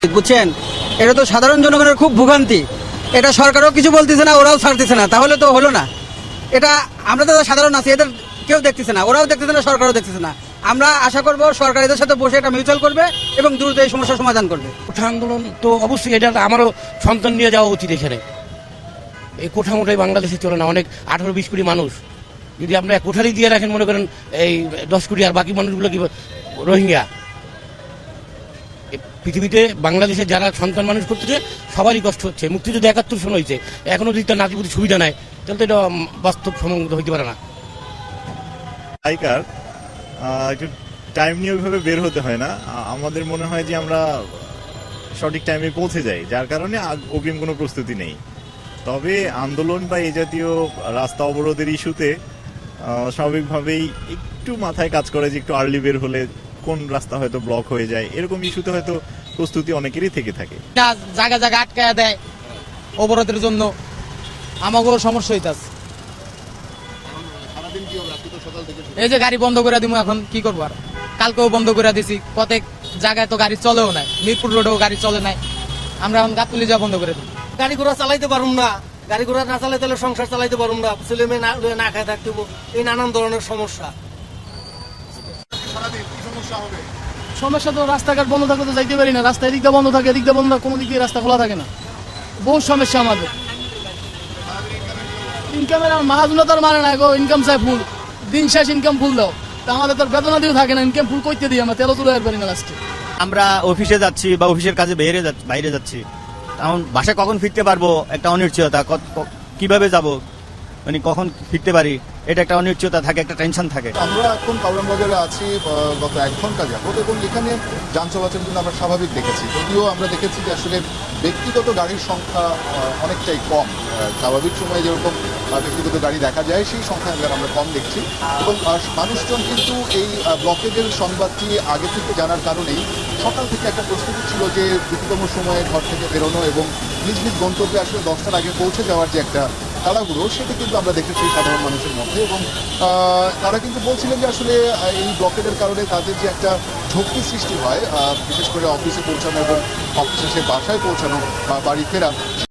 বুঝছেন, এটা তো সাধারণ জনগণের খুব ভোগান্তি। এটা সরকারও কিছু বলতেছে না, ওরাও ছাড়তেছে না, তাহলে তো হলো না। এটা আমরা তো সাধারণ আছি, এদের কেউ দেখতেছে না, ওরাও দেখতেছে না, সরকারও দেখতেছে না। আমরা আশা করব সরকার এদের সাথে বসে এটা মিউচুয়াল করবে এবং দ্রুত এই সমস্যার সমাধান করবে। কোঠা আন্দোলন তো অবশ্যই, এটা আমারও সন্তান নিয়ে যাওয়া উচিত। এখানে এই কোঠা মোটাই বাংলাদেশে চলে না, অনেক 18-20 কোটি মানুষ। যদি আমরা কোঠারি দিয়ে রাখেন, মনে করেন এই 10 কোটি, আর বাকি মানুষগুলো কি রোহিঙ্গা। পৃথিবীতে বাংলাদেশে যারা সন্তান মানুষ করতেছে সবারই কষ্ট হচ্ছে। মুক্তিযুদ্ধ 71 সন হয়েছে, এখনো যদি তার নাতিপুতি সুবিধা নেয়, তাহলে তো এটা বাস্তব সম্মত হইতে পারে না। আইকার একটু টাইম নিয়ে ওইভাবে বের হতে হয় না। আমাদের মনে হয় যে আমরা সঠিক টাইমে পৌঁছে যাই, যার কারণে অগ্রিম কোনো প্রস্তুতি নেই। তবে আন্দোলন বা এই জাতীয় রাস্তা অবরোধের ইস্যুতে স্বাভাবিকভাবেই একটু মাথায় কাজ করে যে একটু আর্লি বের হলে কোন রাস্তা হয়তো ব্লক হয়ে যায়, এরকম ইস্যুতে হয়তো প্রস্তুতি অনেকেরই থেকে থাকে। জায়গা জায়গা আটকায় দেয় অবরোধের জন্য, আমাকেও সমস্যা হইতাছে। এই যে গাড়ি বন্ধ করে দিব, এখন কি করবো? আর কালকেও বন্ধ করে দিছি, প্রত্যেক জায়গায় তো গাড়ি চলেও নাই, মিরপুর রোডেও গাড়ি চলে নাই, আমরা এখন গাবতলী যা বন্ধ করে দিই। গাড়ি ঘোড়া চালাইতে পারুম না, গাড়ি ঘোড়া না চালাইতে হলে সংসার চালাইতে পারুম না, ছেলে মেয়ে না খায় থাকতে হবো, এই নানান ধরনের সমস্যা। সমস্যা তো রাস্তাঘাট বন্ধ থাকলে তো যাইতে পারি না, রাস্তা এদিক দিয়ে বন্ধ থাকে, এদিক দিয়ে বন্ধ থাকে, কোনো দিক দিয়ে রাস্তা খোলা থাকে না, বহু সমস্যা আমাদের। ইনকামের আর মাহাজুনতার মানে না গো, ইনকাম চাই ফুল, দিন শেষ ইনকাম ফুল দাও, তা আমাদের তো বেতনা দিয়েও থাকে না, ইনকাম ফুল করতে দিই আমরা, তেলও তুলে পারি না লাস্টে। আমরা অফিসে যাচ্ছি বা অফিসের কাজে বাইরে যাচ্ছি, এখন বাসায় কখন ফিরতে পারবো একটা অনিশ্চয়তা, কিভাবে যাব, মানে কখন ফিরতে পারি, এটা একটা অনিশ্চয়তা থাকে, একটা টেনশন থাকে। আমরা এখন কাউরান বাজারে আছি গত 1 ঘন্টা যাবত, এবং এখানে যান চলাচল কিন্তু আমরা স্বাভাবিক দেখেছি। যদিও আমরা দেখেছি যে আসলে ব্যক্তিগত গাড়ির সংখ্যা অনেকটাই কম। স্বাভাবিক সময়ে যেরকম ব্যক্তিগত গাড়ি দেখা যায়, সেই সংখ্যা আমরা কম দেখছি। এবং মানুষজন কিন্তু এই ব্লকেজের সংবাদটি আগে থেকে জানার কারণেই সকাল থেকে একটা প্রস্তুতি ছিল যে দ্রুততম সময়ে ঘর থেকে বেরোনো এবং নিজ নিজ গন্তব্যে আসলে 10টার আগে পৌঁছে যাওয়ার যে একটা তাড়াহুড়ো, সেটা কিন্তু আমরা দেখেছি সাধারণ মানুষের মধ্যে। এবং তারা কিন্তু বলছিলেন যে আসলে এই ব্লকেটের কারণে তাদের যে একটা ঝক্কি সৃষ্টি হয়, বিশেষ করে অফিসে পৌঁছানো এবং অফিসে সে বাসায় পৌঁছানো বা বাড়ি ফেরা,